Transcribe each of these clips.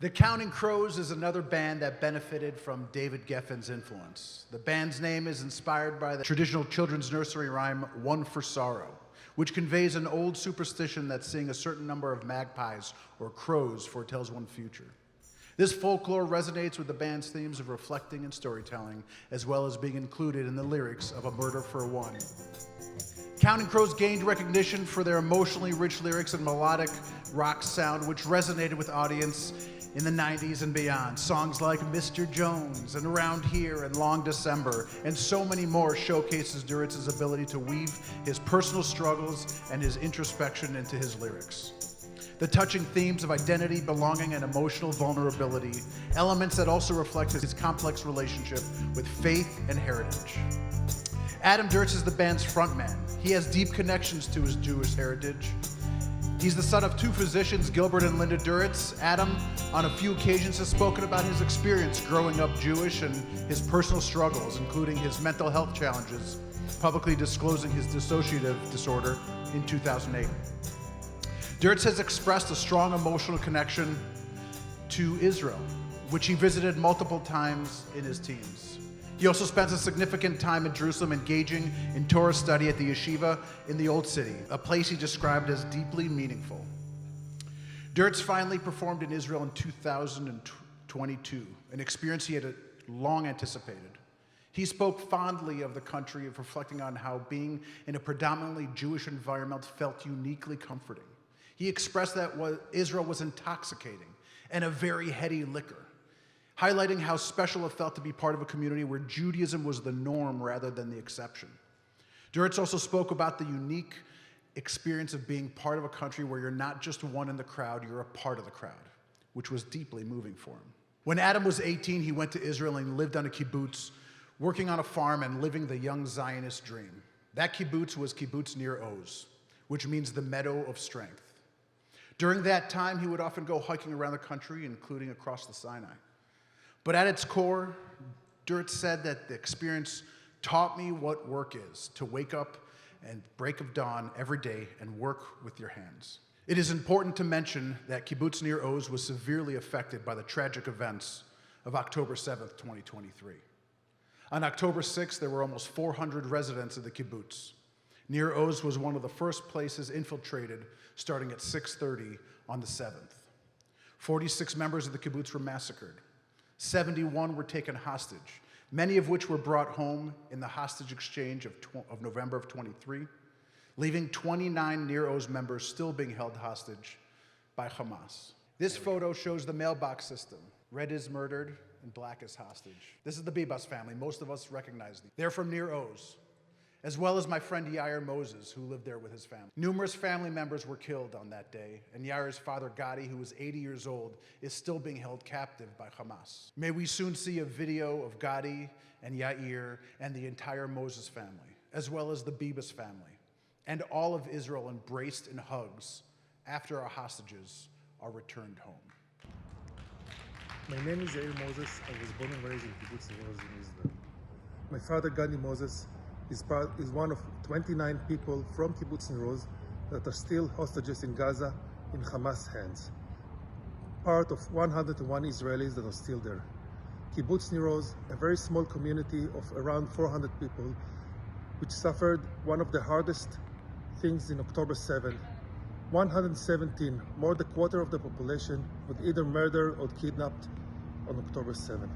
The Counting Crows is another band that benefited from David Geffen's influence. The band's name is inspired by the traditional children's nursery rhyme, One for Sorrow, which conveys an old superstition that seeing a certain number of magpies or crows foretells one's future. This folklore resonates with the band's themes of reflecting and storytelling, as well as being included in the lyrics of A Murder for One. Counting Crows gained recognition for their emotionally rich lyrics and melodic rock sound, which resonated with audience in the 90s and beyond. Songs like Mr. Jones and Around Here and Long December and so many more showcases Duritz's ability to weave his personal struggles and his introspection into his lyrics. The touching themes of identity, belonging, and emotional vulnerability, elements that also reflect his complex relationship with faith and heritage. Adam Duritz is the band's frontman. He has deep connections to his Jewish heritage. He's the son of two physicians, Gilbert and Linda Duritz. Adam, on a few occasions, has spoken about his experience growing up Jewish and his personal struggles, including his mental health challenges, publicly disclosing his dissociative disorder in 2008. Duritz has expressed a strong emotional connection to Israel, which he visited multiple times in his teens. He also spends a significant time in Jerusalem engaging in Torah study at the yeshiva in the Old City, a place he described as deeply meaningful. Duritz finally performed in Israel in 2022, an experience he had long anticipated. He spoke fondly of the country, of reflecting on how being in a predominantly Jewish environment felt uniquely comforting. He expressed that Israel was intoxicating and a very heady liquor, highlighting how special it felt to be part of a community where Judaism was the norm rather than the exception. Duritz also spoke about the unique experience of being part of a country where you're not just one in the crowd, you're a part of the crowd, which was deeply moving for him. When Adam was 18, he went to Israel and lived on a kibbutz, working on a farm and living the young Zionist dream. That kibbutz was Kibbutz Nir Oz, which means the meadow of strength. During that time, he would often go hiking around the country, including across the Sinai. But at its core, Duritz said that the experience taught me what work is, to wake up and break of dawn every day and work with your hands. It is important to mention that Kibbutz Nir Oz was severely affected by the tragic events of October 7th, 2023. On October 6th, there were almost 400 residents of the kibbutz. Nir Oz was one of the first places infiltrated, starting at 6:30 on the 7th. 46 members of the kibbutz were massacred. 71 were taken hostage, many of which were brought home in the hostage exchange of November of 23, leaving 29 Nir Oz members still being held hostage by Hamas. This photo shows the mailbox system. Red is murdered and black is hostage. This is the Bibas family. Most of us recognize them. They're from Nir Oz, as well as my friend Yair Moses, who lived there with his family. Numerous family members were killed on that day, and Yair's father, Gadi, who was 80 years old, is still being held captive by Hamas. May we soon see a video of Gadi and Yair and the entire Moses family, as well as the Bibas family, and all of Israel embraced in hugs after our hostages are returned home. My name is Yair Moses. I was born and raised in Kibbutz Nir Oz in Israel. My father, Gadi Moses, is one of 29 people from Kibbutz Nir Oz that are still hostages in Gaza in Hamas hands. Part of 101 Israelis that are still there. Kibbutz Nir Oz, a very small community of around 400 people, which suffered one of the hardest things in October 7. 117, more than a quarter of the population, was either murdered or kidnapped on October 7.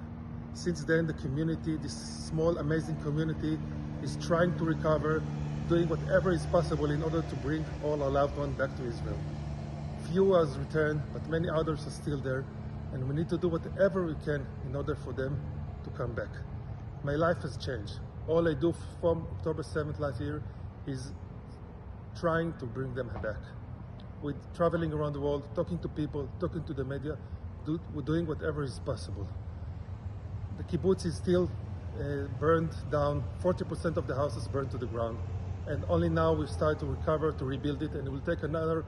Since then, the community, this small, amazing community, is trying to recover, doing whatever is possible in order to bring all our loved ones back to Israel. Few has returned, but many others are still there, and we need to do whatever we can in order for them to come back. My life has changed. All I do from October 7th last year is trying to bring them back. We're traveling around the world, talking to people, talking to the media, we're doing whatever is possible. The kibbutz is still burned down. 40% of the houses burned to the ground, and only now we've started to recover, to rebuild it, and it will take another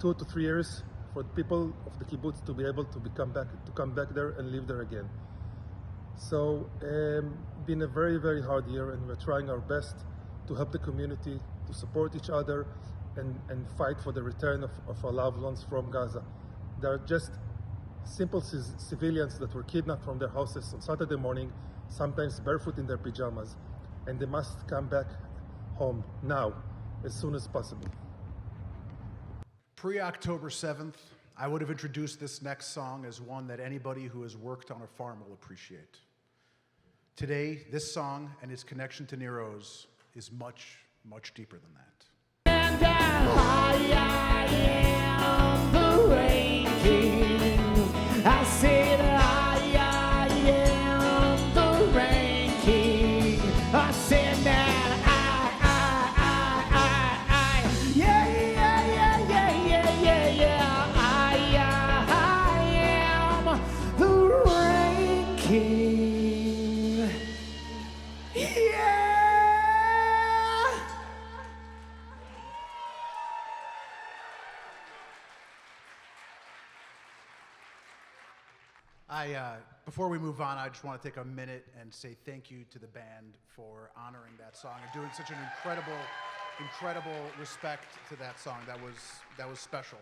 2 to 3 years for the people of the kibbutz to be able to come back there and live there again. So been a very, very hard year, and we're trying our best to help the community, to support each other, and fight for the return of our loved ones from Gaza. There are just simple civilians that were kidnapped from their houses on Saturday morning, sometimes barefoot in their pajamas, and they must come back home now, as soon as possible. Pre-October 7th, I would have introduced this next song as one that anybody who has worked on a farm will appreciate. Today, this song and its connection to Nir Oz is much, much deeper than that. And I am the rain king. I said I am the rain king. I said that yeah, I am the rain king. Yeah. Before we move on, I just want to take a minute and say thank you to the band for honoring that song and doing such an incredible respect to that song. That was special.